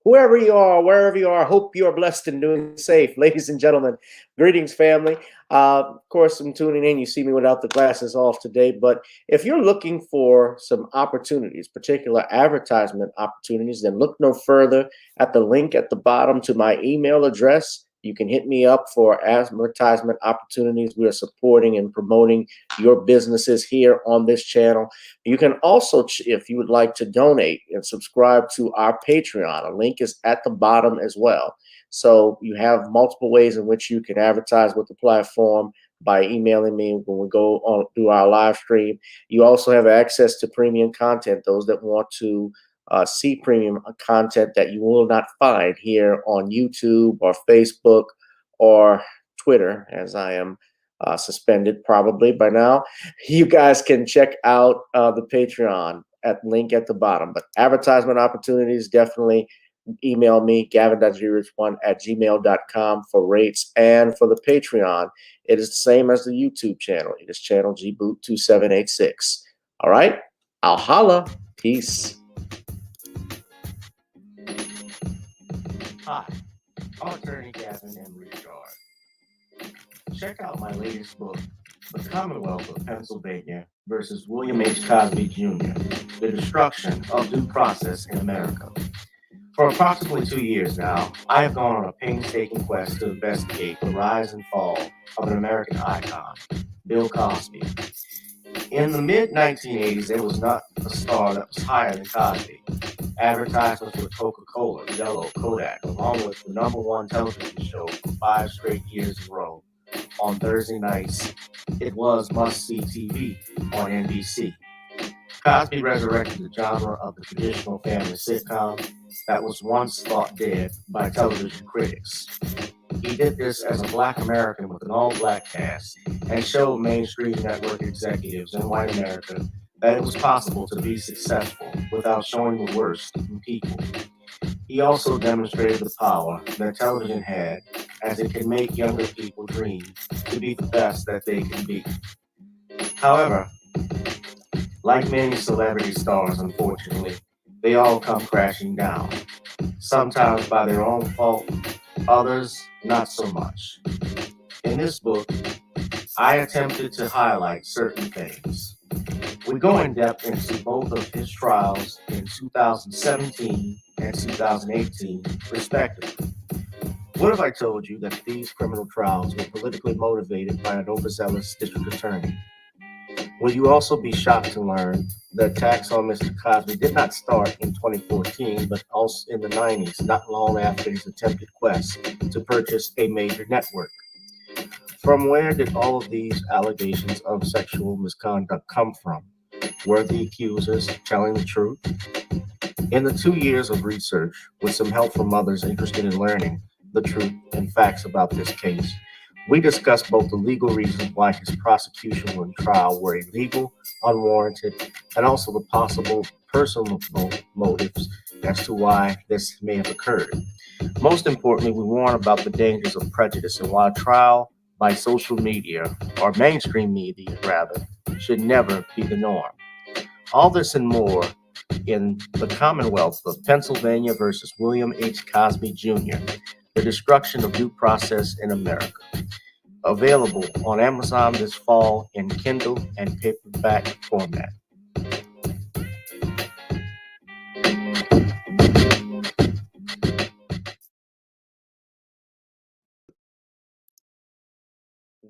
whoever you are, wherever you are, hope you are blessed and doing safe. Ladies and gentlemen, greetings, family. Of course, I'm tuning in. You see me without the glasses off today, but if you're looking for some opportunities, particular advertisement opportunities, then look no further at the link at the bottom to my email address. You can hit me up for advertisement opportunities. We are supporting and promoting your businesses here on this channel. You can also, if you would like to donate and subscribe to our Patreon, a link is at the bottom as well. So you have multiple ways in which you can advertise with the platform by emailing me when we go on through our live stream. You also have access to premium content, those that want to see premium content that you will not find here on YouTube or Facebook or Twitter, as I am suspended probably by now. You guys can check out the Patreon at link at the bottom. But advertisement opportunities, definitely email me, Gavin.Rich1@gmail.com for rates. And for the Patreon, it is the same as the YouTube channel. It is channel GBoot2786. All right, I'll holla. Peace. Hi, I'm attorney Gavin Richard. Check out my latest book, The Commonwealth of Pennsylvania versus William H. Cosby Jr., The Destruction of Due Process in America. For approximately 2 years now, I have gone on a painstaking quest to investigate the rise and fall of an American icon, Bill Cosby. In the mid-1980s, there was not a star that was higher than Cosby. Advertisements with Coca-Cola, Zelle, Kodak, along with the #1 television show for 5 straight years in a row. On Thursday nights, it was must-see TV on NBC. Cosby resurrected the genre of the traditional family sitcom that was once thought dead by television critics. He did this as a Black American with an all-Black cast and showed mainstream network executives in white America that it was possible to be successful without showing the worst in people. He also demonstrated the power that television had, as it can make younger people dream to be the best that they can be. However, like many celebrity stars, unfortunately, they all come crashing down, sometimes by their own fault, others not so much. In this book, I attempted to highlight certain things. We go in depth into both of his trials in 2017 and 2018, respectively. What if I told you that these criminal trials were politically motivated by an overzealous district attorney? Will you also be shocked to learn that attacks on Mr. Cosby did not start in 2014, but also in the 90s, not long after his attempted quest to purchase a major network? From where did all of these allegations of sexual misconduct come from? Were the accusers telling the truth? In the 2 years of research, with some help from others interested in learning the truth and facts about this case, we discussed both the legal reasons why his prosecution and trial were illegal, unwarranted, and also the possible personal motives as to why this may have occurred. Most importantly, we warn about the dangers of prejudice and why a trial by social media, or mainstream media rather, should never be the norm. All this and more in The Commonwealth of Pennsylvania versus William H. Cosby Jr., The Destruction of Due Process in America. Available on Amazon this fall in Kindle and paperback format.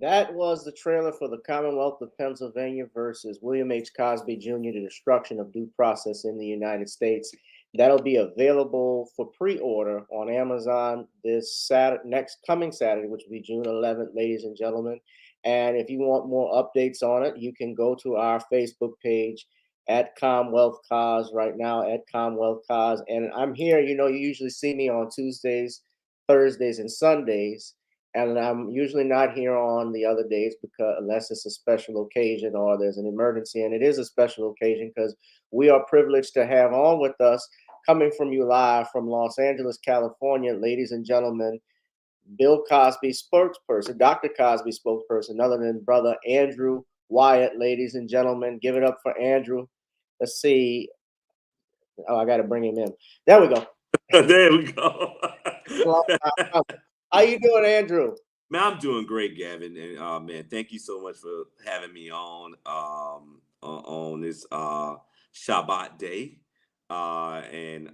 That was the trailer for The Commonwealth of Pennsylvania versus William H. Cosby Jr., The Destruction of Due Process in the United States. That'll be available for pre-order on Amazon this Saturday, coming Saturday, which will be June 11th, ladies and gentlemen. And if you want more updates on it, you can go to our Facebook page at Commonwealth Cause right now, at Commonwealth Cause. And I'm here, you usually see me on Tuesdays, Thursdays, and Sundays. And I'm usually not here on the other days because unless it's a special occasion or there's an emergency, and it is a special occasion because we are privileged to have on with us, coming from you live from Los Angeles, California, ladies and gentlemen, Bill Cosby spokesperson, Dr. Cosby spokesperson, none other than brother Andrew Wyatt, ladies and gentlemen. Give it up for Andrew. Let's see. Oh, I got to bring him in. There we go. There we go. How you doing, Andrew? Man, I'm doing great, Gavin, and man, thank you so much for having me on this Shabbat day. And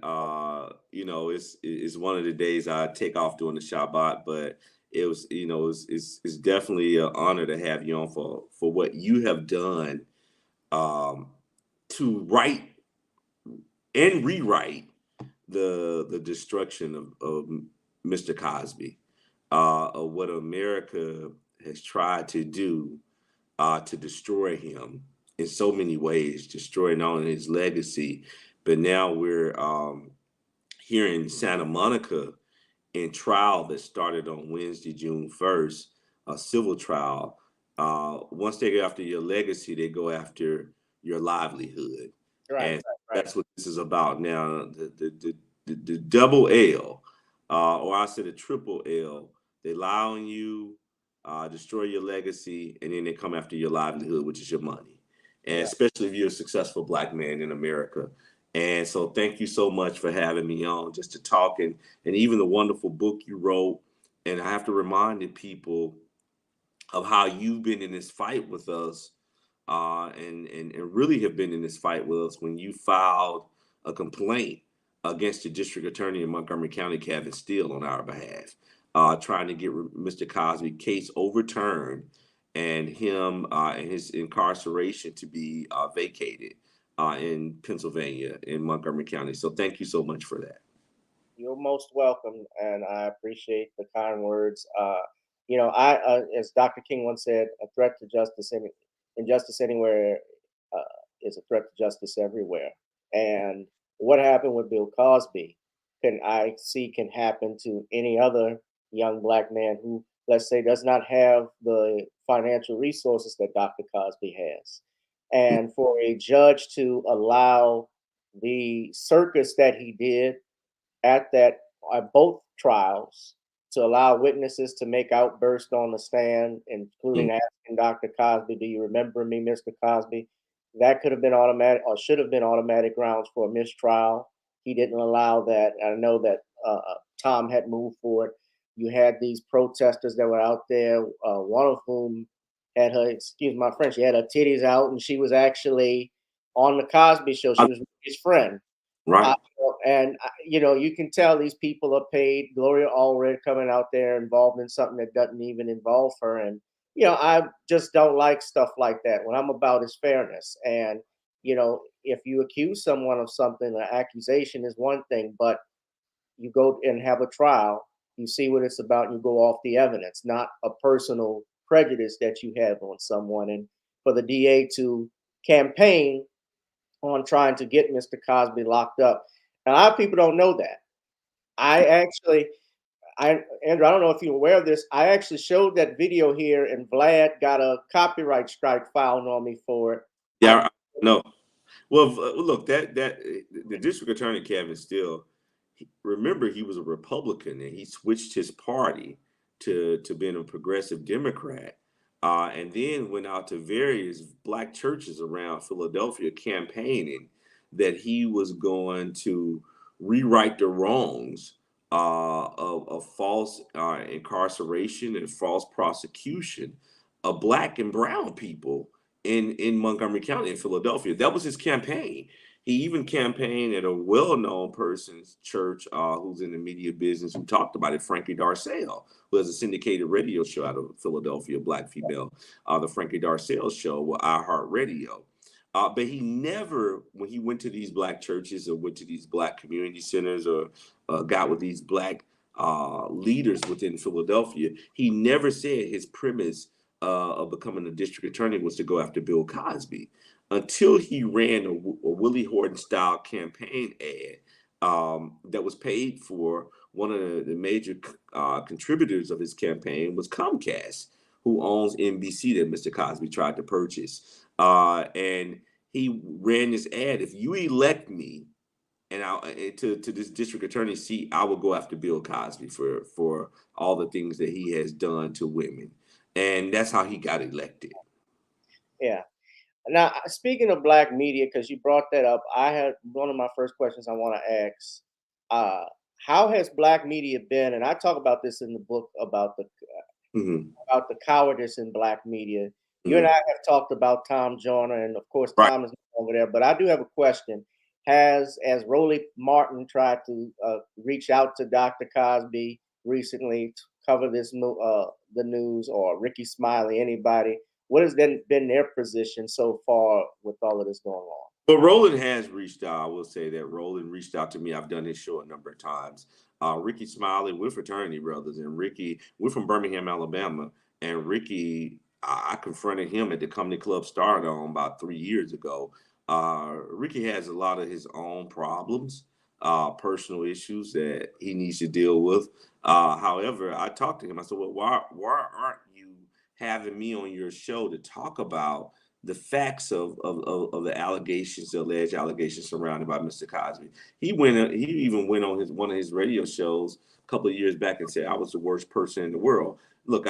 you know, it's one of the days I take off during the Shabbat, but it was, you know, it's definitely an honor to have you on for what you have done um, to write and rewrite the destruction of Mr. Cosby, of what America has tried to do to destroy him in so many ways, destroy not only his legacy, but now we're here in Santa Monica in trial that started on Wednesday, June 1st, a civil trial. Once they go after your legacy, they go after your livelihood. Right, And right. that's what this is about now. The double L, or I said a triple L, they lie on you, destroy your legacy, and then they come after your livelihood, which is your money. And especially if you're a successful Black man in America. And so thank you so much for having me on just to talk and even the wonderful book you wrote. And I have to remind the people of how you've been in this fight with us, and really have been in this fight with us when you filed a complaint against the district attorney in Montgomery County, Gavin, on our behalf, trying to get Mr. Cosby case overturned and him and his incarceration to be vacated in Pennsylvania, in Montgomery County. So thank you so much for that. You're most welcome, and I appreciate the kind words. You know, as Dr. King once said, a threat to justice, injustice anywhere is a threat to justice everywhere. And what happened with Bill Cosby can happen to any other young Black man who, let's say, does not have the financial resources that Dr. Cosby has. And for a judge to allow the circus that he did at both trials, to allow witnesses to make outbursts on the stand, including asking Dr. Cosby, "Do you remember me, Mr. Cosby?" That could have been automatic, or should have been automatic grounds for a mistrial. He didn't allow that. I know that Tom had moved for it. You had these protesters that were out there, one of whom had her, excuse my French, she had her titties out, and she was actually on the Cosby show. She was his friend. Right. And you know, you can tell these people are paid. Gloria Allred coming out there involved in something that doesn't even involve her. And you know, I just don't like stuff like that. What I'm about is fairness. And you know, if you accuse someone of something, an accusation is one thing, but you go and have a trial, you see what it's about, and you go off the evidence, not a personal prejudice that you have on someone. And for the DA to campaign on trying to get Mr. Cosby locked up. And a lot of people don't know that. Andrew, I don't know if you're aware of this. I actually showed that video here, and Vlad got a copyright strike filed on me for it. Yeah, no. Well, look, the district attorney, Kevin Steele, remember he was a Republican and he switched his party to being a progressive Democrat, and then went out to various Black churches around Philadelphia campaigning that he was going to rewrite the wrongs of false incarceration and false prosecution of Black and brown people in Montgomery County in Philadelphia. That was his campaign. He even campaigned at a well-known person's church who's in the media business, who talked about it, Frankie Darcell, who has a syndicated radio show out of Philadelphia, Black female, the Frankie Darcell show with iHeartRadio. But he never, when he went to these Black churches or went to these Black community centers or got with these Black leaders within Philadelphia, he never said his premise of becoming a district attorney was to go after Bill Cosby, until he ran a Willie Horton style campaign ad that was paid for. One of the major contributors of his campaign was Comcast, who owns NBC, that Mr. Cosby tried to purchase. And he ran this ad: "If you elect me and to this district attorney seat, I will go after Bill Cosby for all the things that he has done to women." And that's how he got elected. Yeah. Now, speaking of Black media, because you brought that up, I had one of my first questions I want to ask how has black media been? And I talk about this in the book Mhm. about the cowardice in black media. You and Mhm. I have talked about Tom Joyner, and of course, Right. Tom is no longer there. But I do have a question: as Roly Martin tried to reach out to Dr. Cosby recently to cover the news, or Ricky Smiley, anybody? What has been their position so far with all of this going on? But Roland has reached out. I will say that Roland reached out to me. I've done this show a number of times. Ricky Smiley, we're fraternity brothers, and Ricky, we're from Birmingham, Alabama. And Ricky, I confronted him at the Comedy Club Stardome about 3 years ago. Ricky has a lot of his own problems, personal issues that he needs to deal with. However, I talked to him. I said, "Well, why aren't you having me on your show to talk about the facts of the allegations, the alleged allegations surrounded by Mr. Cosby?" He even went on one of his radio shows a couple of years back and said I was the worst person in the world. Look,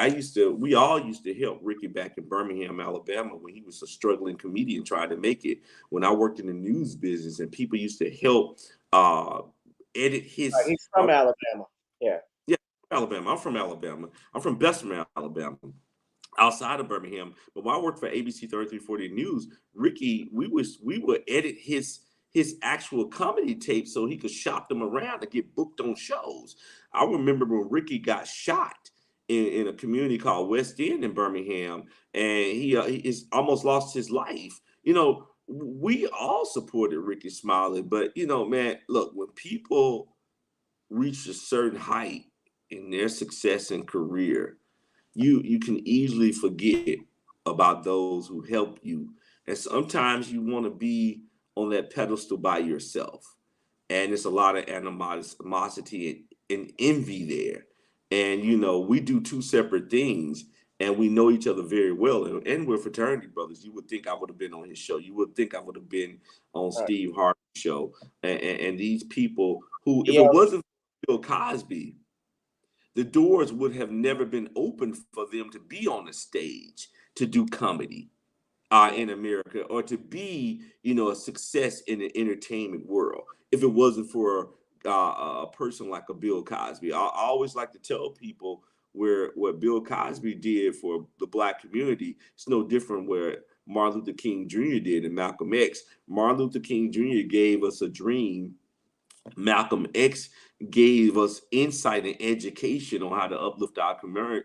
we all used to help Ricky back in Birmingham, Alabama, when he was a struggling comedian trying to make it. When I worked in the news business, and people used to help uh, edit his. He's from Alabama. Yeah. Yeah, Alabama. I'm from Alabama. I'm from Bessemer, Alabama, outside of Birmingham. But while I worked for ABC 3340 News, Ricky, we would edit his actual comedy tapes so he could shop them around to get booked on shows. I remember when Ricky got shot in a community called West End in Birmingham, and he is almost lost his life. We all supported Ricky Smiley, but man, look, when people reach a certain height in their success and career, you can easily forget about those who help you. And sometimes you want to be on that pedestal by yourself. And there's a lot of animosity and envy there. And we do two separate things, and we know each other very well. And we're fraternity brothers. You would think I would have been on his show. You would think I would have been on Right. Steve Harvey's show. And these people who, if Yeah. it wasn't for Bill Cosby, the doors would have never been open for them to be on the stage to do comedy in America, or to be, a success in the entertainment world, if it wasn't for a person like a Bill Cosby. I always like to tell people what Bill Cosby did for the black community. It's no different where Martin Luther King Jr. did and Malcolm X. Martin Luther King Jr. gave us a dream. Malcolm X gave us insight and education on how to uplift our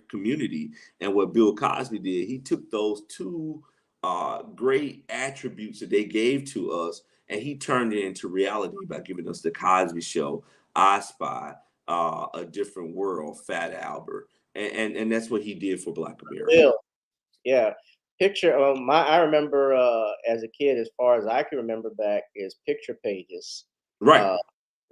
community. And what Bill Cosby did, he took those two great attributes that they gave to us, and he turned it into reality by giving us the Cosby Show, I Spy, A Different World, Fat Albert. And that's what he did for Black America. Bill. Yeah. Picture I remember as a kid, as far as I can remember back, is picture pages. Right,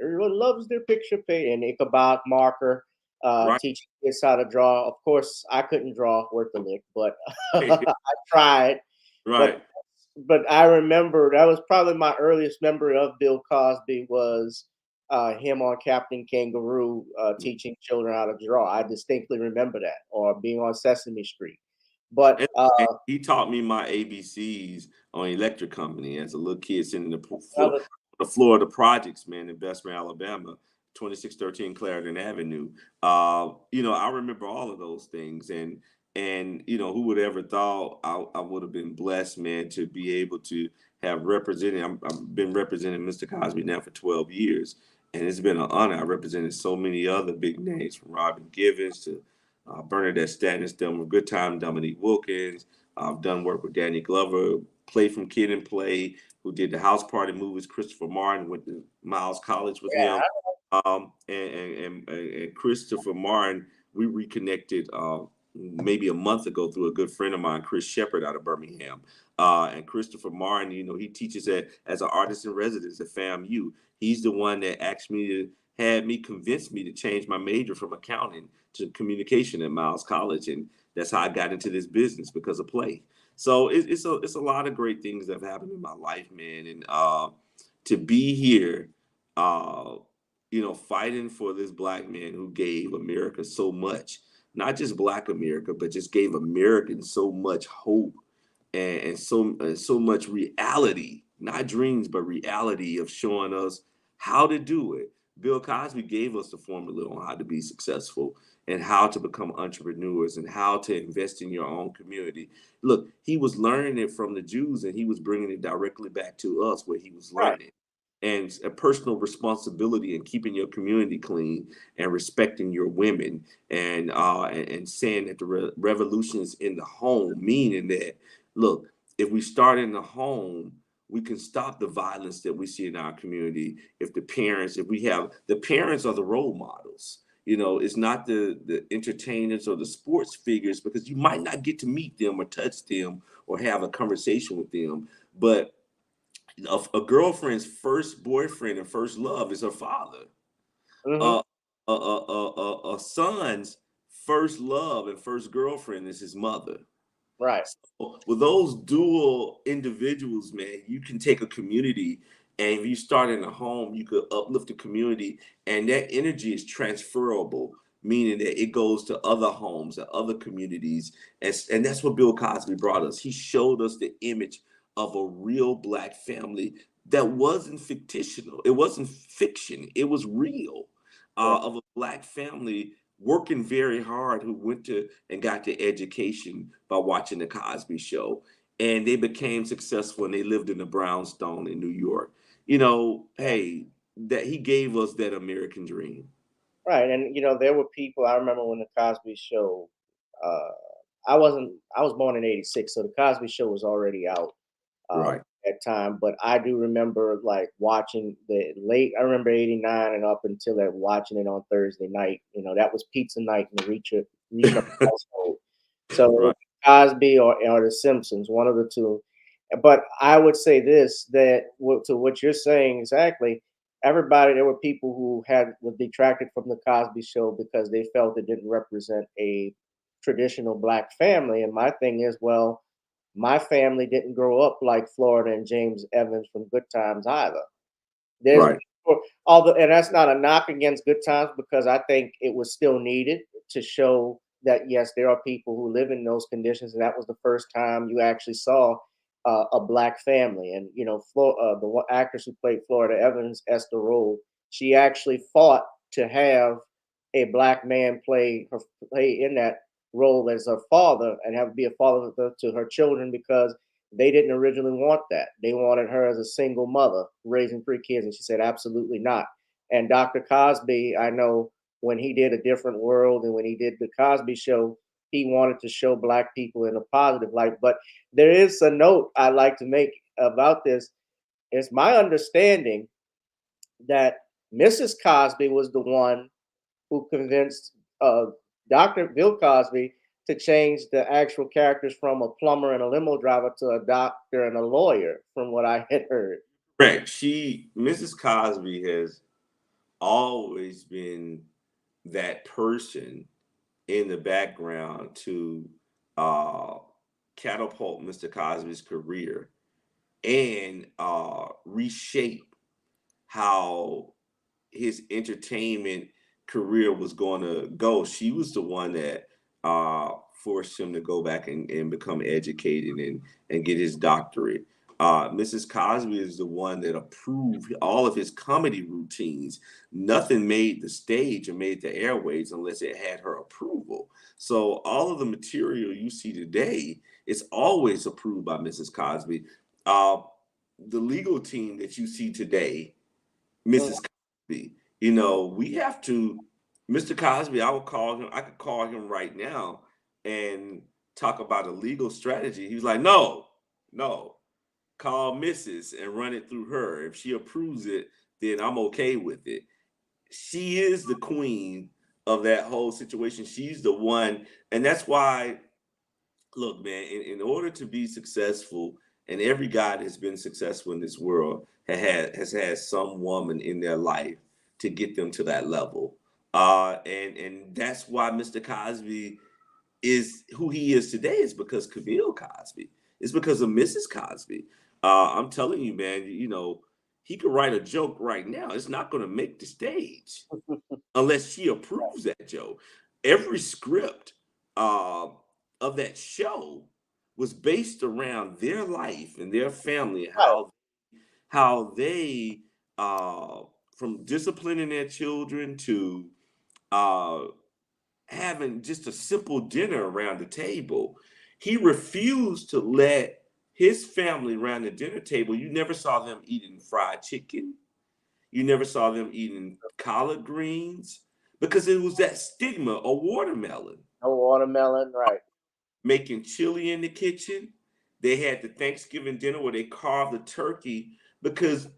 Everyone loves their picture page, and Ichabod Marker right, teaching kids how to draw. Of course, I couldn't draw worth a lick, but I tried. But right. but I remember that was probably my earliest memory of Bill Cosby was him on Captain Kangaroo teaching children how to draw. I distinctly remember that, or being on Sesame Street. But And he taught me my ABCs on electric company as a little kid sitting in another the floor of the projects, man, in Bessemer, Alabama, 2613 Clarendon Avenue. I remember all of those things. And who would ever thought I would have been blessed, man, to be able to have represented. I've been representing Mr. Cosby now for 12 years. And it's been an honor. I represented so many other big names, from Robin Givens to Bernadette Stannis, done with Good Time, Dominique Wilkins. I've done work with Danny Glover, Play from Kid and Play, who did the House Party movies. Christopher Martin went to Miles College with him. And Christopher Martin, we reconnected maybe a month ago through a good friend of mine, Chris Shepard, out of Birmingham. And Christopher Martin, he teaches as an artist in residence at FAMU. He's the one that convinced me to change my major from accounting to communication at Miles College, and that's how I got into this business, because of play. So it's a lot of great things that have happened in my life, man, and to be here, fighting for this black man who gave America so much, not just Black America, but just gave Americans so much hope and so much reality, not dreams, but reality of showing us how to do it. Bill Cosby gave us the formula on how to be successful and how to become entrepreneurs and how to invest in your own community. Look, he was learning it from the Jews and he was bringing it directly back to us where he was Right. learning. And a personal responsibility in keeping your community clean and respecting your women and saying that the revolution is in the home, meaning that, look, if we start in the home, we can stop the violence that we see in our community. If we have the parents are the role models. It's not the entertainers or the sports figures, because you might not get to meet them or touch them or have a conversation with them. But a girlfriend's first boyfriend and first love is her father. Mm-hmm. A son's first love and first girlfriend is his mother. Right. So with those dual individuals, man, you can take a community, and if you start in a home, you could uplift the community, and that energy is transferable, meaning that it goes to other homes and other communities. And that's what Bill Cosby brought us. He showed us the image of a real Black family that wasn't fictional. It wasn't fiction. It was real, of a Black family working very hard, who went to and got their education by watching the Cosby Show, and they became successful and they lived in the brownstone in New York. Hey, that he gave us that American dream. Right. And there were people. I remember when the Cosby Show. Uh, I was born in '86, so the Cosby Show was already out Right. at time. But I do remember like watching the late. I remember '89 and up until that, watching it on Thursday night. That was pizza night in the Richard household. So Right. Cosby or The Simpsons, one of the two. But I would say this, that to what you're saying exactly. Everybody, there were people who were detracted from the Cosby Show because they felt it didn't represent a traditional Black family. And my thing is, well, my family didn't grow up like Florida and James Evans from Good Times either. There's Right. although, and that's not a knock against Good Times, because I think it was still needed to show that yes, there are people who live in those conditions, and that was the first time you actually saw a Black family. And the actress who played Florida Evans, Esther Rolle, she actually fought to have a Black man play in that role as her father, and have be a father to her children, because they didn't originally want that. They wanted her as a single mother raising 3 kids, and she said absolutely not. And Dr. Cosby, I know when he did A Different World and when he did the Cosby Show, he wanted to show Black people in a positive light. But there is a note I like to make about this. It's my understanding that Mrs. Cosby was the one who convinced Dr. Bill Cosby to change the actual characters from a plumber and a limo driver to a doctor and a lawyer, from what I had heard. Correct. Mrs. Cosby has always been that person in the background to uh, catapult Mr. Cosby's career and reshape how his entertainment career was going to go. She was the one that forced him to go back and become educated and get his doctorate. Mrs. Cosby is the one that approved all of his comedy routines. Nothing made the stage or made the airways unless it had her approval. So all of the material you see today is always approved by Mrs. Cosby. The legal team that you see today, Mm. Mrs. Cosby, we have to, Mr. Cosby, I could call him right now and talk about a legal strategy. He was like, no, call Mrs. and run it through her. If she approves it, then I'm okay with it. She is the queen of that whole situation. She's the one. And that's why, look, man, in order to be successful, and every guy that's been successful in this world has had some woman in their life to get them to that level. And that's why Mr. Cosby is who he is today, is because Camille Cosby. It's because of Mrs. Cosby. I'm telling you, man, he could write a joke right now. It's not going to make the stage unless she approves that joke. Every script uh, of that show was based around their life and their family, Right. how they from disciplining their children to having just a simple dinner around the table. He refused to let his family around the dinner table. You never saw them eating fried chicken. You never saw them eating collard greens because it was that stigma of watermelon. No watermelon, right? Making chili in the kitchen. They had the Thanksgiving dinner where they carved the turkey because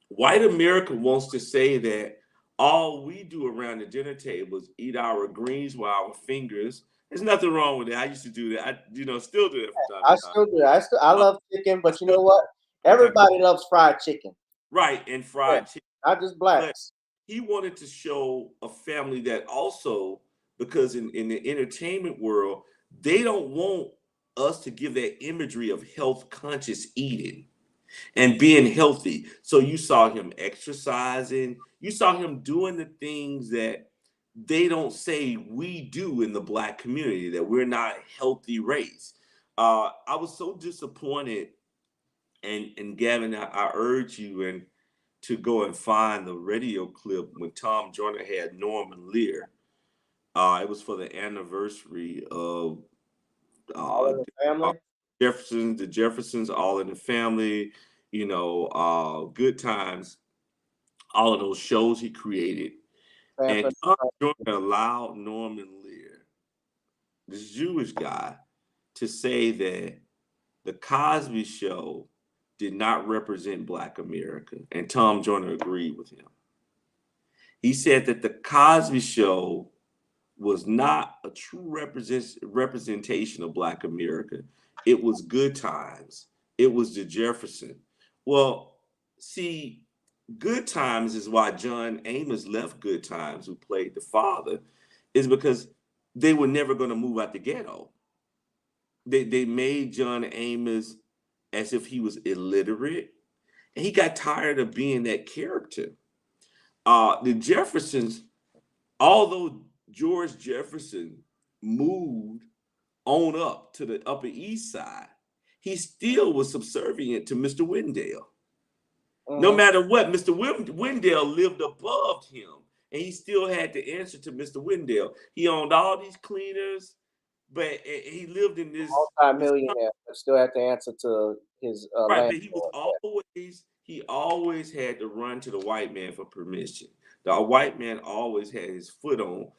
white America wants to say that all we do around the dinner table is eat our greens with our fingers. There's nothing wrong with that. I used to do that. I still do it from time I to time. still do. I love chicken, but you know what? Everybody loves fried chicken. Right, and fried chicken. Not just blacks. But he wanted to show a family that also, because in the entertainment world, they don't want us to give that imagery of health conscious eating and being healthy. So you saw him exercising. You saw him doing the things that they don't say we do in the Black community, that we're not a healthy race. I was so disappointed. And Gavin, I urge you to go and find the radio clip when Tom Joyner had Norman Lear. It was for the anniversary of All in the family. the Jeffersons, All in the Family, Good Times, all of those shows he created. And Tom Joyner allowed Norman Lear, this Jewish guy, to say that the Cosby Show did not represent Black America. And Tom Joyner agreed with him. He said that the Cosby Show was not a true representation of Black America. It was Good Times. It was the Jefferson. Well, see, Good Times is why John Amos left Good Times, who played the father, is because they were never going to move out the ghetto. They made John Amos as if he was illiterate, and he got tired of being that character. The Jeffersons, although George Jefferson moved on up to the Upper East Side, he still was subservient to Mr. Wendell. No matter what, Mr. Wendell lived above him, and he still had to answer to Mr. Wendell. He owned all these cleaners, but he lived in this multi-millionaire, but still had to answer to his right. But he always had to run to the white man for permission. The white man always had his foot on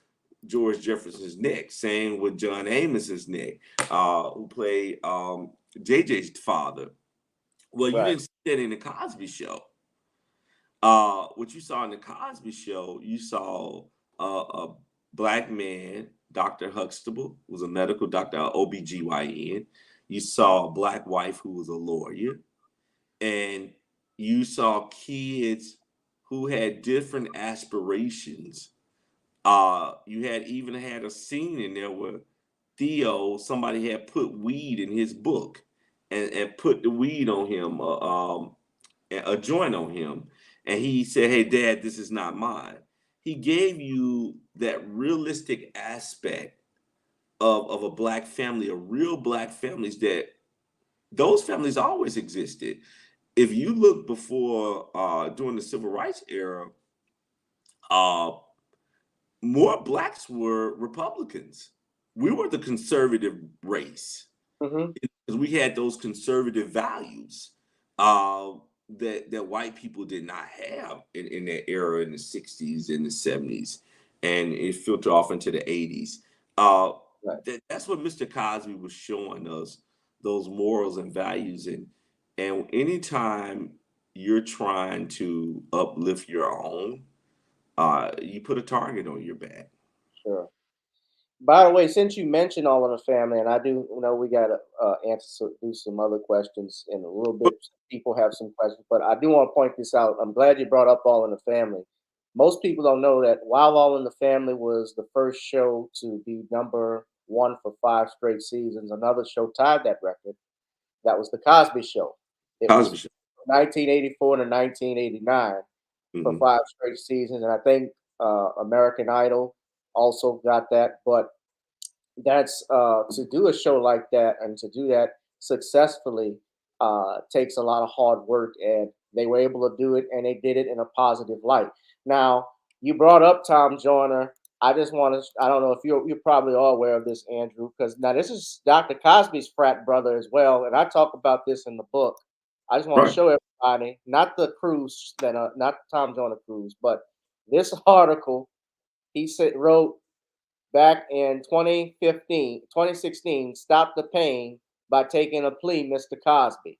George Jefferson's neck. Same with John Amos's neck, who played JJ's father. Well, you didn't see that in the Cosby Show. What you saw in the Cosby Show, you saw a Black man, Dr. Huxtable, was a medical doctor, OBGYN. You saw a Black wife who was a lawyer. And you saw kids who had different aspirations. You even had a scene in there where Theo, somebody had put weed in his book and put the weed on him, a joint on him. And he said, "Hey, Dad, this is not mine." He gave you that realistic aspect of a Black family, of real Black families, that those families always existed. If you look before, during the Civil Rights era, more Blacks were Republicans. We were the conservative race because we had those conservative values that white people did not have in that era, in the 60s and the 70s, and it filtered off into the 80s. That's what Mr. Cosby was showing us, those morals and values. And anytime you're trying to uplift your own, you put a target on your back. Sure. By the way, since you mentioned All in the Family, and I do know we got to do some other questions in a little bit. People have some questions, but I do want to point this out. I'm glad you brought up All in the Family. Most people don't know that while All in the Family was the first show to be #1 for 5 straight seasons, another show tied that record. That was the Cosby Show. It was 1984 to 1989 for 5 straight seasons, and I think American Idol also got that. But that's to do a show like that and to do that successfully takes a lot of hard work. And they were able to do it, and they did it in a positive light. Now, you brought up Tom Joyner. I just want to, I don't know if you're probably all aware of this, Andrew, because now this is Dr. Cosby's frat brother as well. And I talk about this in the book. I just want to Right. show everybody, not the cruise that, not the Tom Joyner cruise, but this article he said, wrote back in 2016, Stop the Pain by Taking a Plea, Mr. Cosby.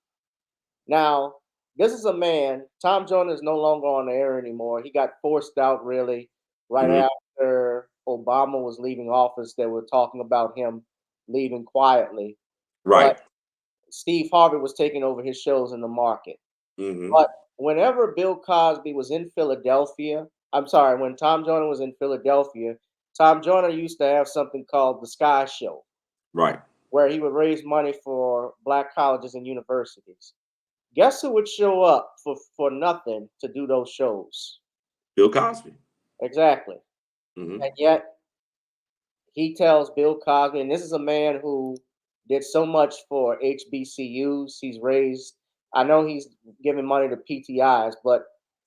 Now, this is a man, Tom Joyner is no longer on the air anymore. He got forced out really right Mhm. after Obama was leaving office. They were talking about him leaving quietly. But Right. Steve Harvey was taking over his shows in the market. Hmm. But whenever Bill Cosby was in Philadelphia, I'm sorry, when Tom Joyner was in Philadelphia, Tom Joyner used to have something called the Sky Show, Right. where he would raise money for black colleges and universities. Guess who would show up for nothing to do those shows? Bill Cosby. Exactly. Hmm. And yet he tells Bill Cosby, and this is a man who did so much for HBCUs. He's raised, I know he's giving money to PTIs, but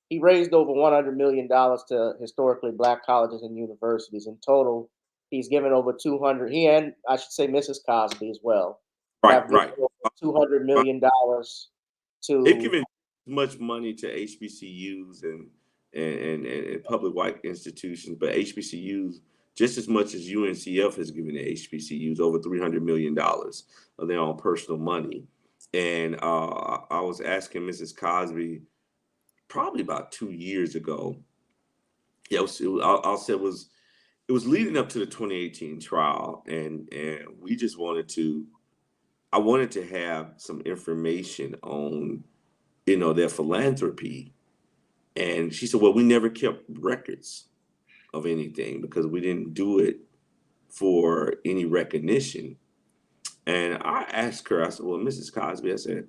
he raised over $100 million to historically black colleges and universities. In total, he's given over 200, he and I should say Mrs. Cosby as well, have Right. given Right. over $200 million They've to, given much money to HBCUs and public white institutions, but HBCUs just as much as UNCF has given the HBCUs over $300 million of their own personal money. And I was asking Mrs. Cosby probably about 2 years ago. Yeah, I'll say it was leading up to the 2018 trial, and we just wanted to. I wanted to have some information on their philanthropy. And she said, well, we never kept records of anything because we didn't do it for any recognition. And I asked her, I said, well, Mrs. Cosby, I said,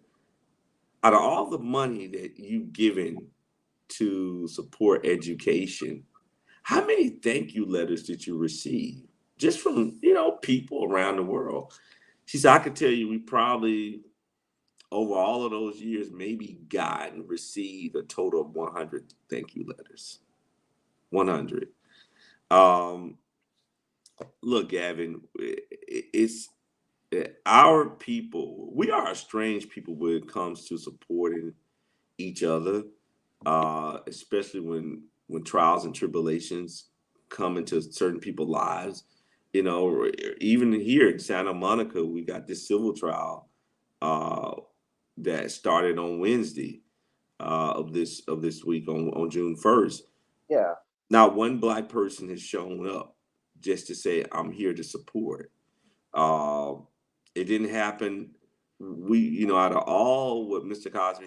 out of all the money that you've given to support education, how many thank you letters did you receive just from, people around the world? She said, I could tell you we probably over all of those years, maybe got and received a total of 100 thank you letters. 100. Um, Look, Gavin, it's our people. We are a strange people when it comes to supporting each other, especially when trials and tribulations come into certain people's lives. Even here in Santa Monica, we got this civil trial uh, that started on Wednesday of this week on June 1st. yeah. Not one black person has shown up just to say I'm here to support. Uh, it didn't happen. Out of all what Mr. Cosby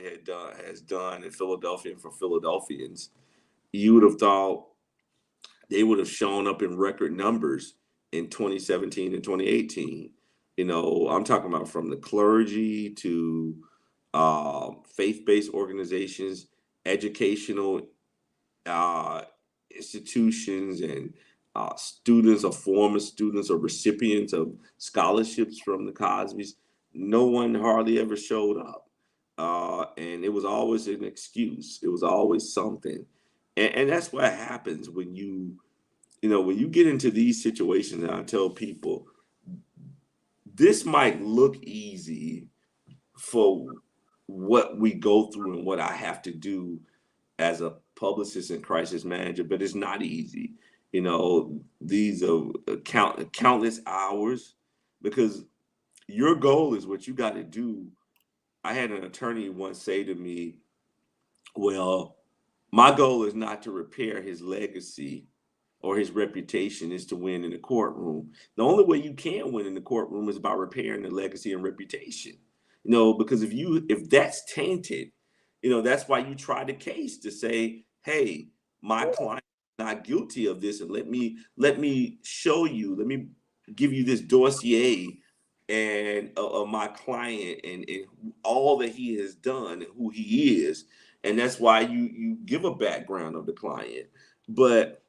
has done in Philadelphia and for Philadelphians, you would have thought they would have shown up in record numbers in 2017 and 2018. I'm talking about from the clergy to faith-based organizations, educational uh, institutions, and students or former students or recipients of scholarships from the Cosbys. No one hardly ever showed up. And it was always an excuse. It was always something. And that's what happens when you get into these situations. And I tell people, this might look easy for what we go through and what I have to do as a publicist and crisis manager, but it's not easy. These are countless hours because your goal is what you got to do. I had an attorney once say to me, well, my goal is not to repair his legacy or his reputation, is to win in the courtroom. The only way you can win in the courtroom is by repairing the legacy and reputation. Because if that's tainted, that's why you try the case to say, hey, my client is not guilty of this, and let me show you, let me give you this dossier and of my client and all that he has done and who he is. And that's why you give a background of the client. But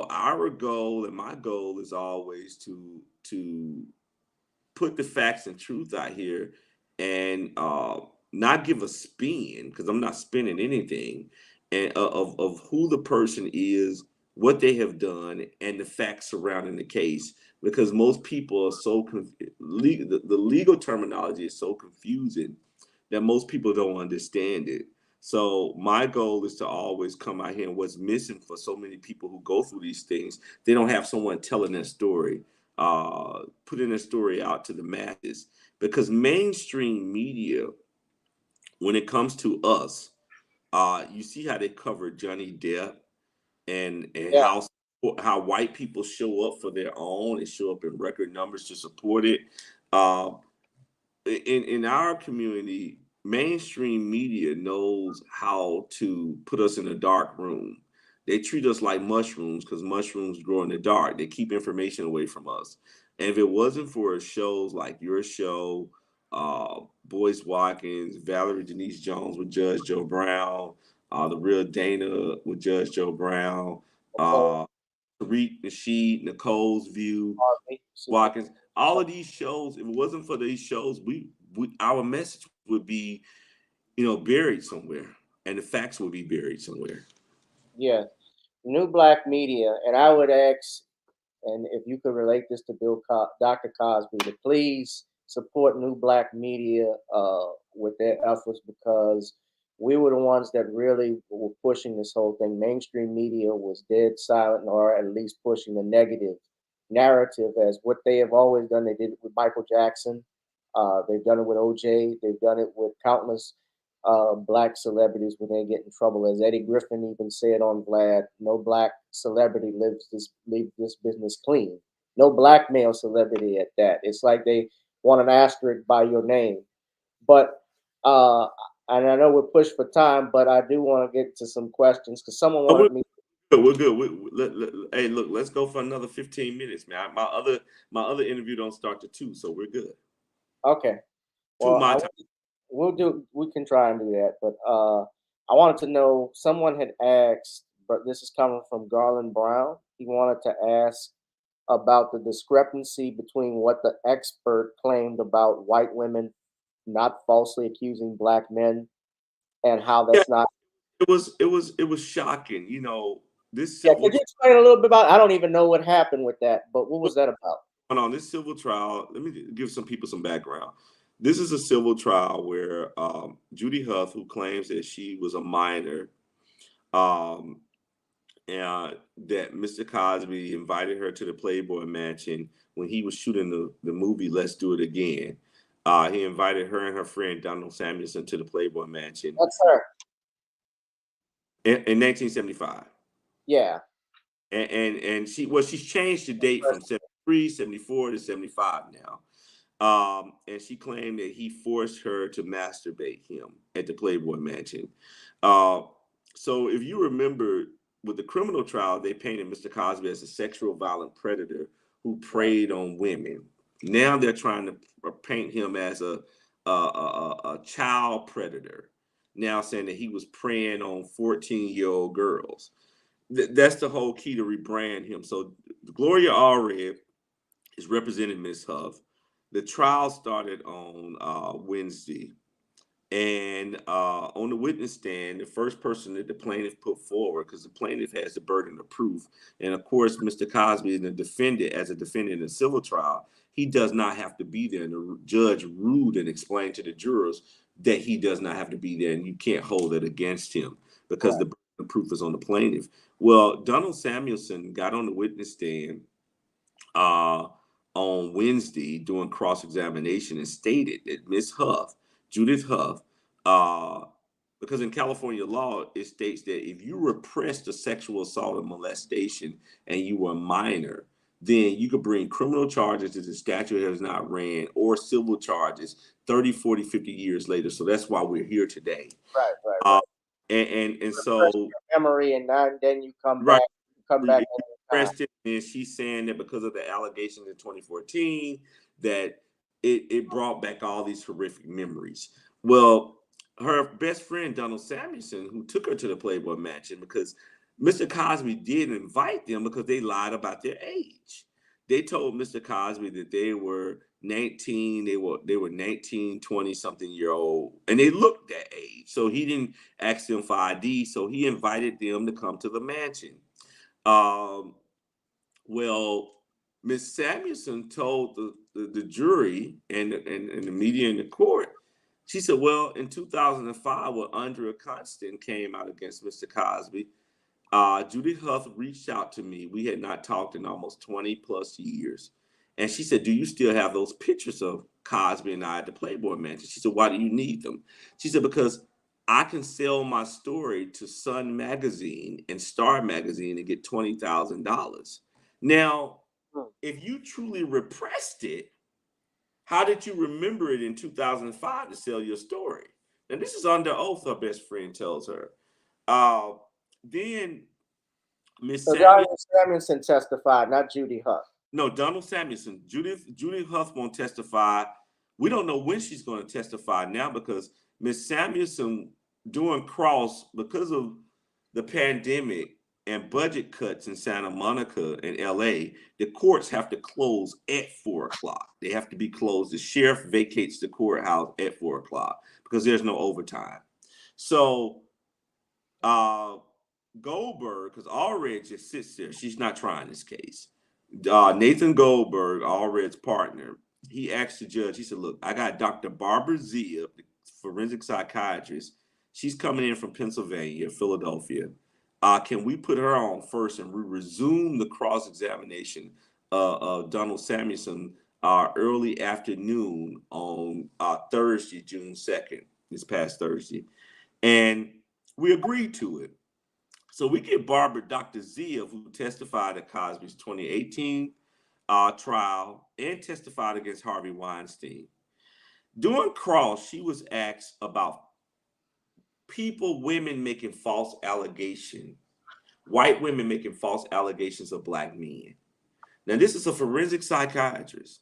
our goal and my goal is always to put the facts and truth out here and not give a spin, because I'm not spinning anything, and of who the person is, what they have done, and the facts surrounding the case. Because most people are so the legal terminology is so confusing that most people don't understand it. So my goal is to always come out here, and what's missing for so many people who go through these things, they don't have someone telling their story, putting their story out to the masses. Because mainstream media, when it comes to us, you see how they cover Johnny Depp, and Yeah. how white people show up for their own and show up in record numbers to support it. Uh, in our community, mainstream media knows how to put us in a dark room. They treat us like mushrooms because mushrooms grow in the dark. They keep information away from us. And if it wasn't for shows like your show, Boyce Watkins, Valerie Denise Jones with Judge Joe Brown, The Real Dana with Judge Joe Brown, Nicole, Tariq Nasheed, Nicole's View, Cosby, Watkins, all of these shows, if it wasn't for these shows, we our message would be, buried somewhere, and the facts would be buried somewhere. yeah, new black media, and I would ask, and if you could relate this to Dr. Cosby, to please support new black media with their efforts, because we were the ones that really were pushing this whole thing. Mainstream media was dead silent, or at least pushing the negative narrative as what they have always done. They did it with Michael Jackson. They've done it with OJ. They've done it with countless black celebrities when they get in trouble. As Eddie Griffin even said on Vlad, no black celebrity leaves this business clean. No black male celebrity at that. It's like they want an asterisk by your name. But uh, and I know we're pushed for time, but I do want to get to some questions because someone Oh, wanted me. we're good. Hey, look, let's go for another 15 minutes, man. My other interview don't start to 2, so we're good. Okay, 2 well, my time. we'll do. We can try and do that. But I wanted to know. Someone had asked, but this is coming from Garland Brown. He wanted to ask about the discrepancy between what the expert claimed about white women not falsely accusing black men, and how Yeah, that's not. it was shocking. This Yeah, civil could you explain a little bit about? I don't even know what happened with that, but what was that about? on this civil trial. Let me give some people some background. This is a civil trial where Judy Huff, who claims that she was a minor, um, and that Mr. Cosby invited her to the Playboy Mansion when he was shooting the movie Let's Do It Again. He invited her and her friend Donald Samuelson to the Playboy Mansion That's her. in 1975. Yeah. And she's changed the date from 73, 74 to 75 now. And she claimed that he forced her to masturbate him at the Playboy Mansion. Uh, so if you remember, with the criminal trial, they painted Mr. Cosby as a sexual violent predator who preyed on women. Now they're trying to paint him as a child predator. Now saying that he was preying on 14-year-old girls. That's the whole key to rebrand him. So Gloria Allred is representing Ms. Huff. The trial started on Wednesday. And on the witness stand, the first person that the plaintiff put forward, because the plaintiff has the burden of proof. And of course, Mr. Cosby is the defendant, as a defendant in a civil trial, he does not have to be there. And the judge ruled and explained to the jurors that he does not have to be there, and you can't hold it against him because the burden of proof is on the plaintiff. Well, Donald Samuelson got on the witness stand on Wednesday during cross-examination and stated that Ms. Huff, Judith Huff, because in California law, it states that if you repressed a sexual assault or molestation and you were a minor, then you could bring criminal charges if the statute has not ran, or civil charges 30, 40, 50 years later. So that's why we're here today. Right. And so Memory, and then you come right. back. And she's saying that because of the allegations in 2014, that it brought back all these horrific memories. Well, her best friend, Donald Samuelson, who took her to the Playboy Mansion, because Mr. Cosby did invite them because they lied about their age. they told Mr. Cosby that they were 19, they were 19, 20 something year old, and they looked that age. So he didn't ask them for ID, so he invited them to come to the mansion. Well, Miss Samuelson told the jury and the media in the court, she said, well, in 2005, when Andrea Constant came out against Mr. Cosby, Judy Huff reached out to me. We had not talked in almost 20 plus years. And she said, do you still have those pictures of Cosby and I at the Playboy Mansion? She said, why do you need them? She said, because I can sell my story to Sun Magazine and Star Magazine and get $20,000. Now, if you truly repressed it, how did you remember it in 2005 to sell your story? Now, this is under oath, her best friend tells her. Then Miss Samuelson testified, not Judy Huff. No, Donald Samuelson. Judy Huff won't testify. We don't know when she's going to testify now because Miss Samuelson doing cross because of the pandemic and budget cuts in Santa Monica and LA. The courts have to close at 4 o'clock. They have to be closed. The sheriff vacates the courthouse at 4 o'clock because there's no overtime. So Goldberg, because Allred just sits there. She's not trying this case. Nathan Goldberg, Allred's partner, he asked the judge, he said, look, I got Dr. Barbara Zia, the forensic psychiatrist. She's coming in from Pennsylvania, Philadelphia. Can we put her on first and we resume the cross-examination of Donald Samuelson early afternoon on Thursday, June 2nd, this past Thursday. And we agreed to it. So we get Barbara, Dr. Zia, who testified at Cosby's 2018 trial and testified against Harvey Weinstein. During cross, she was asked about women making false allegations, white women making false allegations of black men. Now, this is a forensic psychiatrist.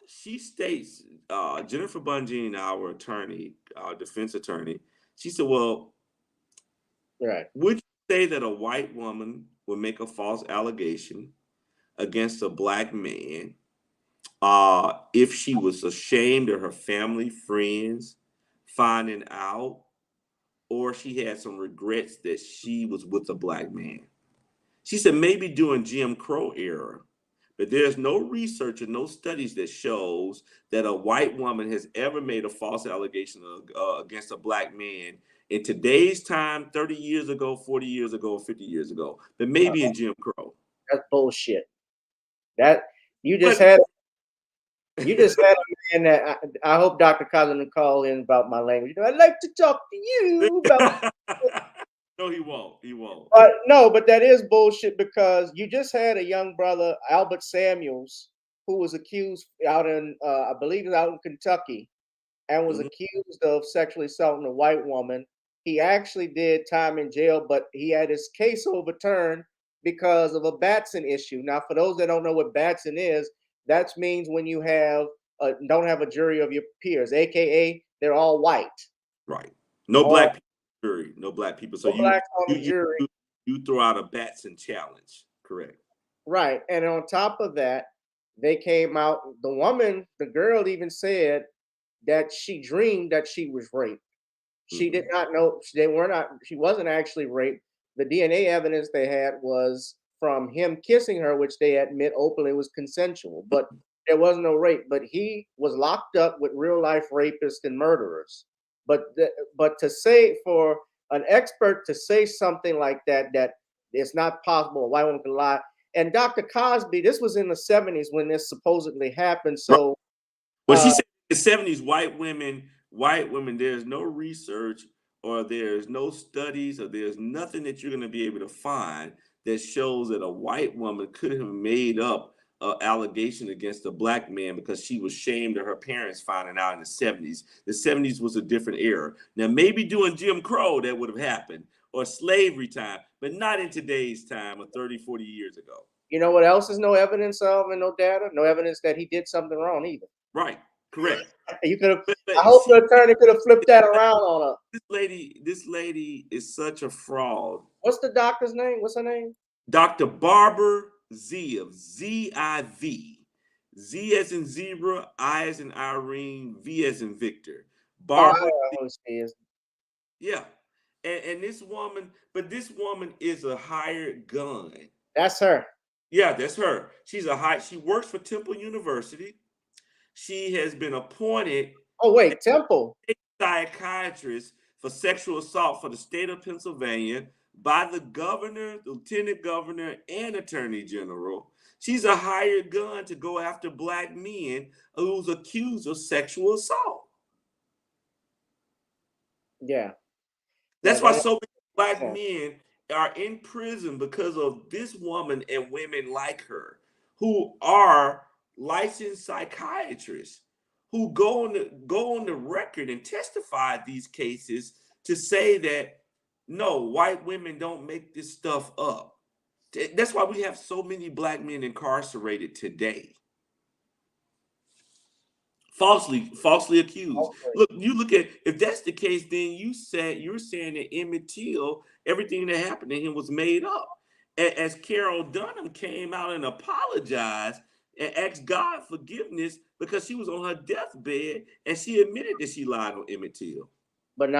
She states, Jennifer Bungine, our attorney, our defense attorney, she said, well, right. Would you say that a white woman would make a false allegation against a black man if she was ashamed of her family, friends finding out, or she had some regrets that she was with a black man? She said maybe during Jim Crow era, but there's no research or no studies that shows that a white woman has ever made a false allegation against a black man in today's time, 30 years ago, 40 years ago, 50 years ago, but maybe in Jim Crow. That's bullshit. That you just had a man that I hope Dr. Cousin will call in about my language. I'd like to talk to you about. No, he won't. He won't. No, but that is bullshit because you just had a young brother, Albert Samuels, who was accused out in, I believe, it was out in Kentucky, and was accused of sexually assaulting a white woman. He actually did time in jail, but he had his case overturned because of a Batson issue. Now, for those that don't know what Batson is, that means when you have don't have a jury of your peers, aka they're all white. Right. No black people jury. No black people. So you throw out a Batson challenge. Correct. Right. And on top of that, they came out. The girl even said that she dreamed that she was raped. She did not know she wasn't actually raped. The DNA evidence they had was from him kissing her, which they admit openly was consensual, but there was no rape. But he was locked up with real life rapists and murderers. But to say for an expert to say something like that it's not possible, a white woman can lie. And Dr. Cosby, this was in the 70s when this supposedly happened. So well, she said in the 70s, white women, there's no research or there's no studies or there's nothing that you're going to be able to find that shows that a white woman could have made up an allegation against a black man because she was ashamed of her parents finding out in the 70s. The 70s was a different era. Now, maybe during Jim Crow that would have happened, or slavery time, but not in today's time or 30, 40 years ago. You know what else is no evidence of and no data? No evidence that he did something wrong either. Right. Correct. You could have. I hope the attorney could have flipped that around on her. This lady is such a fraud. What's the doctor's name? What's her name? Dr. Barbara Ziv, Z-I-V. Z as in zebra, I as in Irene, V as in Victor. Oh, I Barbara, know who she is. yeah. And this woman, but this woman is a hired gun. That's her. Yeah, that's her. She works for Temple University. She has been appointed Oh, wait, Temple. psychiatrist for sexual assault for the state of Pennsylvania by the governor, lieutenant governor, and attorney general. She's a hired gun to go after black men who's accused of sexual assault. Yeah. That's why so many black Yeah. men are in prison because of this woman and women like her who are licensed psychiatrists who go on the record and testify these cases to say that no, white women don't make this stuff up. That's why we have so many black men incarcerated today. Falsely accused. Look, you look at, if that's the case, then you're saying that Emmett Till, everything that happened to him was made up. As Carol Dunham came out and apologized and asked God forgiveness because she was on her deathbed and she admitted that she lied on Emmett Till. But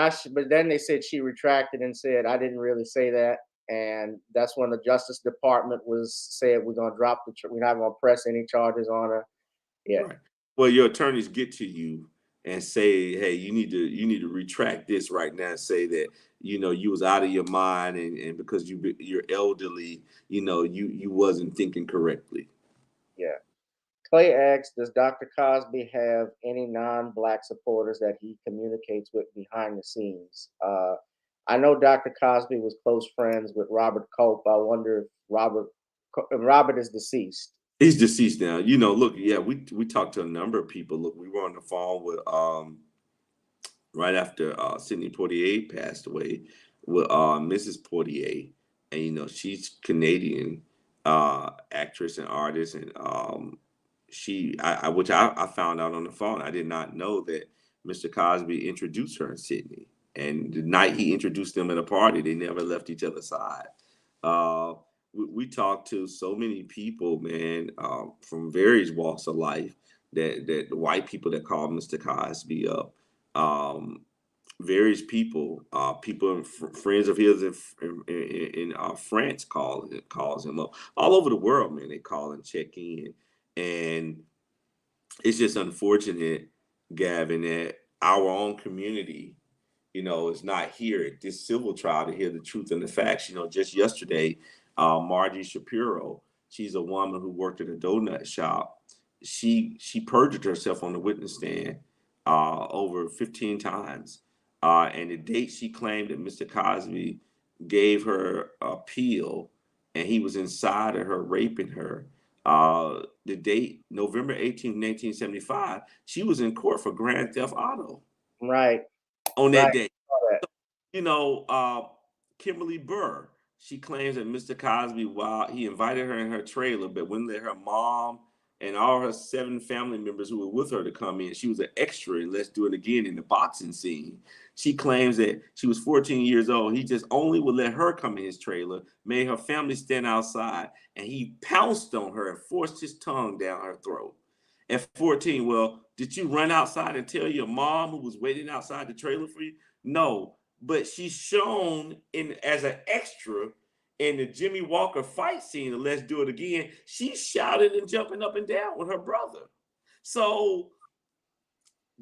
then they said she retracted and said, I didn't really say that. And that's when the Justice Department said, we're going to drop we're not going to press any charges on her. Yeah. Right. Well, your attorneys get to you and say, hey, you need to retract this right now and say that, you was out of your mind and because you're elderly, you wasn't thinking correctly. Yeah. Clay asks, does Dr. Cosby have any non-Black supporters that he communicates with behind the scenes? I know Dr. Cosby was close friends with Robert Culp. I wonder if Robert is deceased. He's deceased now. Look, yeah, we talked to a number of people. Look, we were on the phone with right after Sidney Poitier passed away with Mrs. Poitier, and she's Canadian actress and artist, and which I found out on the phone. I did not know that Mr. Cosby introduced her and Sidney, and the night he introduced them at a party, they never left each other's side. We talked to so many people, man, from various walks of life, that white people that called Mr. Cosby up, various people, friends of his in France calls him up. All over the world, man, they call and check in, and it's just unfortunate, Gavin, that our own community, is not here at this civil trial to hear the truth and the facts. Just yesterday, Margie Shapiro, she's a woman who worked at a donut shop. She perjured herself on the witness stand over 15 times. And the date she claimed that Mr. Cosby gave her a pill and he was inside of her raping her, the date, November 18th, 1975, she was in court for grand theft auto. Right. On that day. Kimberly Burr, she claims that Mr. Cosby, while he invited her in her trailer, but wouldn't let her mom and all her 7 family members who were with her to come in. She was an extra in Let's Do It Again in the boxing scene. She claims that she was 14 years old. He just only would let her come in his trailer, made her family stand outside, and he pounced on her and forced his tongue down her throat. At 14, well, did you run outside and tell your mom who was waiting outside the trailer for you? No, but she's shown as an extra in the Jimmy Walker fight scene of Let's Do It Again. She's shouting and jumping up and down with her brother. So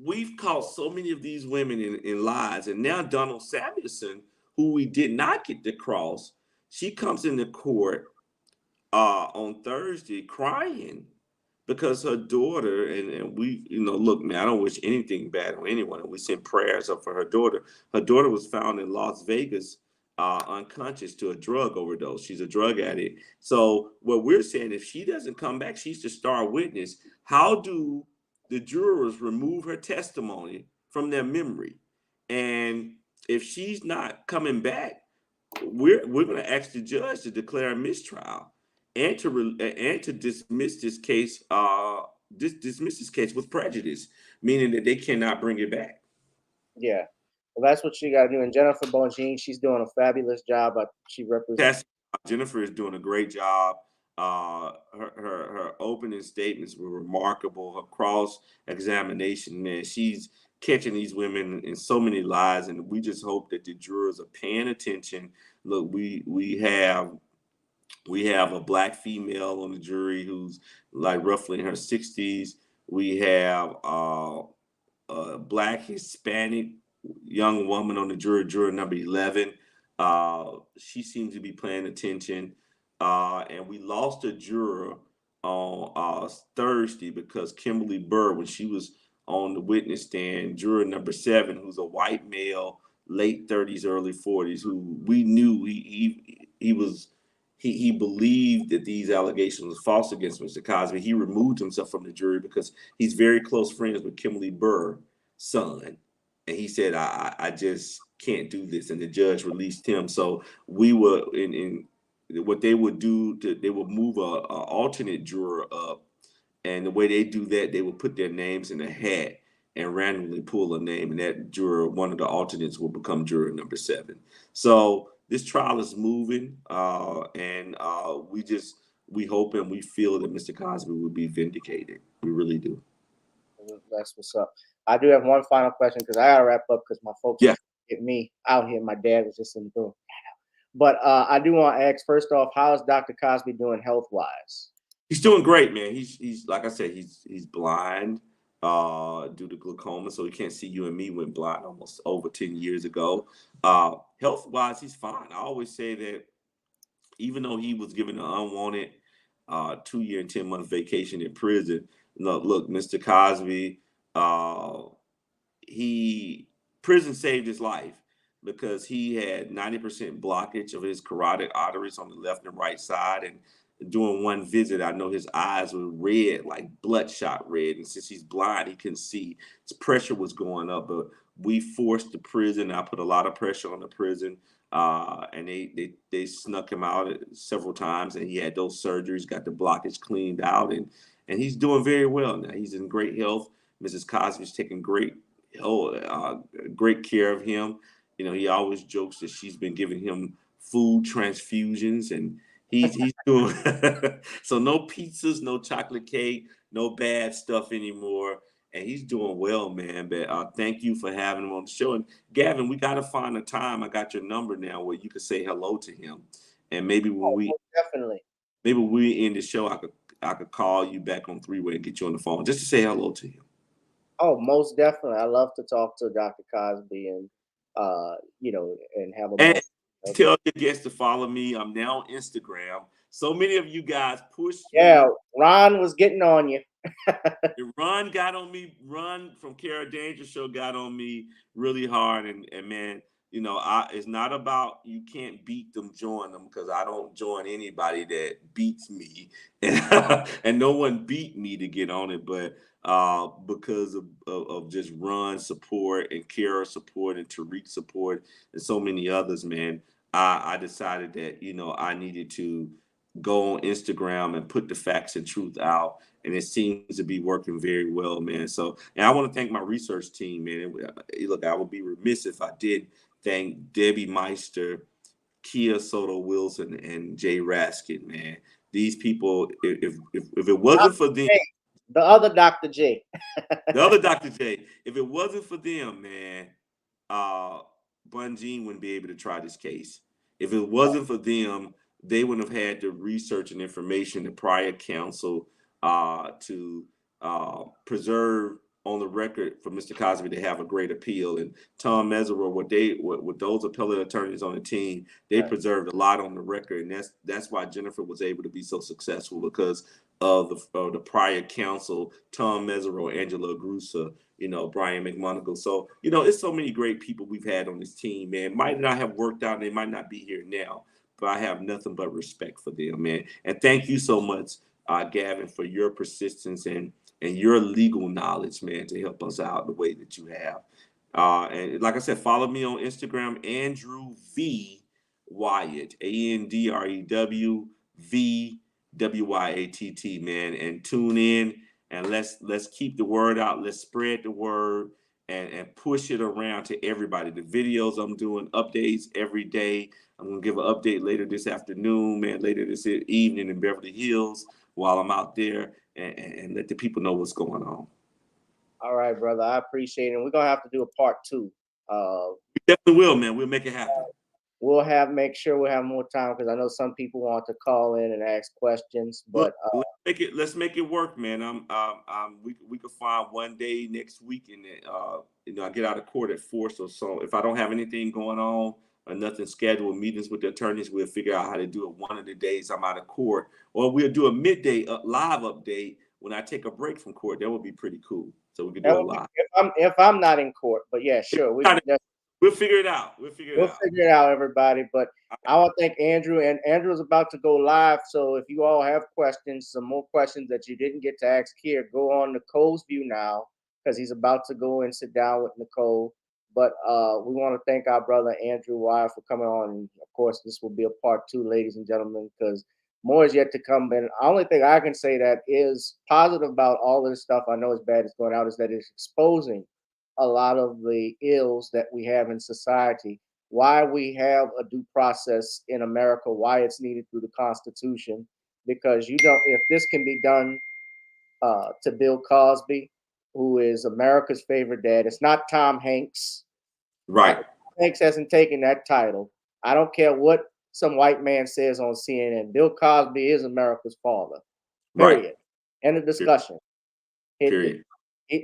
we've caught so many of these women in lies. And now Donald Samuelson, who we did not get to cross, she comes into court on Thursday crying because her daughter, and we, look, man, I don't wish anything bad on anyone, and we send prayers up for her daughter. Her daughter was found in Las Vegas unconscious to a drug overdose. She's a drug addict. So what we're saying, if she doesn't come back, she's the star witness. How do the jurors remove her testimony from their memory? And if she's not coming back, we're going to ask the judge to declare a mistrial and to dismiss this case, dismiss this case with prejudice, meaning that they cannot bring it back. Yeah. Well, that's what she got to do. And Jennifer Bongine, she's doing a fabulous job. She represents. Jennifer is doing a great job. Her opening statements were remarkable. Her cross examination, man, she's catching these women in so many lies, and we just hope that the jurors are paying attention. Look, we have a black female on the jury who's like roughly in her 60s. We have a black Hispanic young woman on the jury, juror number 11. She seems to be paying attention. And we lost a juror on Thursday because Kimberly Burr, when she was on the witness stand, juror number 7, who's a white male, late 30s, early 40s, who we knew he believed that these allegations was false against Mr. Cosby. He removed himself from the jury because he's very close friends with Kimberly Burr's son. And he said, I just can't do this. And the judge released him. So we were in what they would do, they would move a alternate juror up. And the way they do that, they would put their names in a hat and randomly pull a name. And that juror, one of the alternates, will become juror number 7. So this trial is moving, and we hope and we feel that Mr. Cosby will be vindicated. We really do. That's what's up. I do have one final question because I gotta wrap up because my folks get me out here. My dad was just in the room. But I do want to ask, first off, how is Dr. Cosby doing health-wise? He's doing great, man. He's like I said, he's blind due to glaucoma, so he can't see. You and me went blind almost over 10 years ago. Health-wise, he's fine. I always say that even though he was given an unwanted 2-year and 10-month vacation in prison, look, Mr. Cosby, prison saved his life because he had 90% blockage of his carotid arteries on the left and right side. And during one visit, I know his eyes were red, like bloodshot red. And since he's blind, he couldn't see. His pressure was going up. But we forced the prison. I put a lot of pressure on the prison. And they snuck him out several times. And he had those surgeries, got the blockage cleaned out. And he's doing very well now. He's in great health. Mrs. Cosby's taking great care of him. You know, he always jokes that she's been giving him food transfusions, and he's doing so. No pizzas, no chocolate cake, no bad stuff anymore, and he's doing well, man. But thank you for having him on the show. And Gavin, we got to find a time. I got your number now where you can say hello to him, and maybe when we end the show, I could call you back on 3-way and get you on the phone just to say hello to him. Oh, most definitely. I love to talk to Dr. Cosby and and have a and tell your guests to follow me. I'm now on Instagram. So many of you guys pushed me. Ron was getting on you. Ron got on me. Ron from Kara Danger Show got on me really hard. And man, you know, it's not about you can't beat them, join them, because I don't join anybody that beats me. And no one beat me to get on it. But because of just Ron support and Kara support and Tariq support and so many others, man, I decided that, you know, I needed to go on Instagram and put the facts and truth out. And it seems to be working very well, man. So, and I want to thank my research team, man. Look, I would be remiss if I did thank Debbie Meister, Kia Soto Wilson, and Jay Raskin, man. These people, if it wasn't for them, the other Dr. J. The other Dr. J. If it wasn't for them, man, Bunjean wouldn't be able to try this case. If it wasn't for them, they wouldn't have had the research and information, the prior counsel to preserve on the record for Mr. Cosby to have a great appeal. And Tom Mesereau, with those appellate attorneys on the team, they preserved a lot on the record. And that's why Jennifer was able to be so successful, because of the prior counsel, Tom Mesereau, Angela Agrusa, you know, Brian McMonagle. So, you know, it's so many great people we've had on this team, man. Might not have worked out, and they might not be here now, but I have nothing but respect for them, man. And thank you so much, Gavin, for your persistence and your legal knowledge, man, to help us out the way that you have. And like I said, follow me on Instagram, Andrew V. Wyatt, ANDREW V WYATT, man, and tune in and let's keep the word out. Let's spread the word. and push it around to everybody. The videos I'm doing updates every day. I'm gonna give an update later this afternoon, man, later this evening in Beverly Hills while I'm out there, and let the people know what's going on. All right, brother. I appreciate it. And we're gonna have to do a part 2. We definitely will, man. We'll make it happen. We'll make sure we'll have more time because I know some people want to call in and ask questions. But let's make it work, man. We could find one day next week, and I get out of court at 4. So if I don't have anything going on or nothing scheduled, meetings with the attorneys, we'll figure out how to do it one of the days I'm out of court, or we'll do a midday live update when I take a break from court. That would be pretty cool. So we could do it live. If I'm not in court, but yeah, sure. We'll figure it out. We'll figure it out, everybody. But I want to thank Andrew, and Andrew's about to go live. So if you all have questions, some more questions that you didn't get to ask here, go on Nicole's view now, because he's about to go and sit down with Nicole. But we want to thank our brother Andrew Wyatt for coming on. And of course, this will be a part 2, ladies and gentlemen, because more is yet to come. And the only thing I can say that is positive about all of this stuff, I know as bad as going out, is that it's exposing a lot of the ills that we have in society, why we have a due process in America, why it's needed through the Constitution, because if this can be done to Bill Cosby, who is America's favorite dad, it's not Tom Hanks. Right. Hanks hasn't taken that title. I don't care what some white man says on CNN. Bill Cosby is America's father. Period. Right. End of discussion. Period.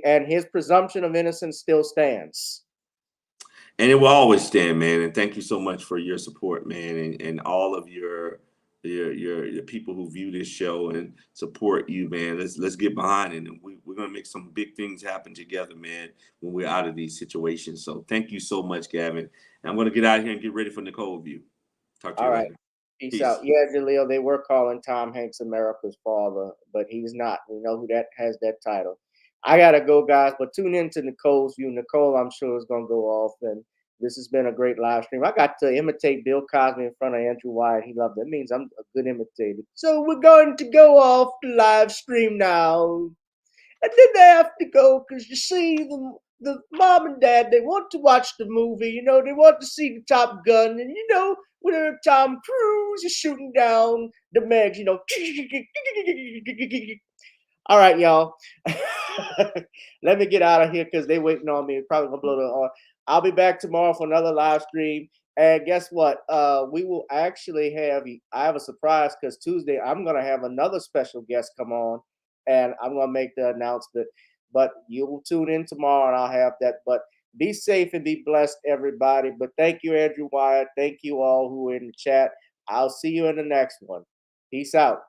And his presumption of innocence still stands. And it will always stand, man. And thank you so much for your support, man, and all of your people who view this show and support you, man. Let's get behind it, and we're gonna make some big things happen together, man, when we're out of these situations. So thank you so much, Gavin. And I'm gonna get out of here and get ready for Nicole view. Talk to you later. Peace out. Yeah, Jaleel, they were calling Tom Hanks America's father, but he's not. We know who that has that title. I gotta go, guys, but tune in to Nicole's view. Nicole, I'm sure, is gonna go off, and this has been a great live stream. I got to imitate Bill Cosby in front of Andrew Wyatt. He loved it. That means I'm a good imitator. So we're going to go off the live stream now, and then they have to go because you see the mom and dad, they want to watch the movie. They want to see the Top Gun, and when Tom Cruise is shooting down the Megs, All right, y'all. Let me get out of here because they're waiting on me. Probably gonna blow the horn. I'll be back tomorrow for another live stream. And guess what? We will actually I have a surprise because Tuesday I'm gonna have another special guest come on, and I'm gonna make the announcement. But you will tune in tomorrow, and I'll have that. But be safe and be blessed, everybody. But thank you, Andrew Wyatt. Thank you all who are in the chat. I'll see you in the next one. Peace out.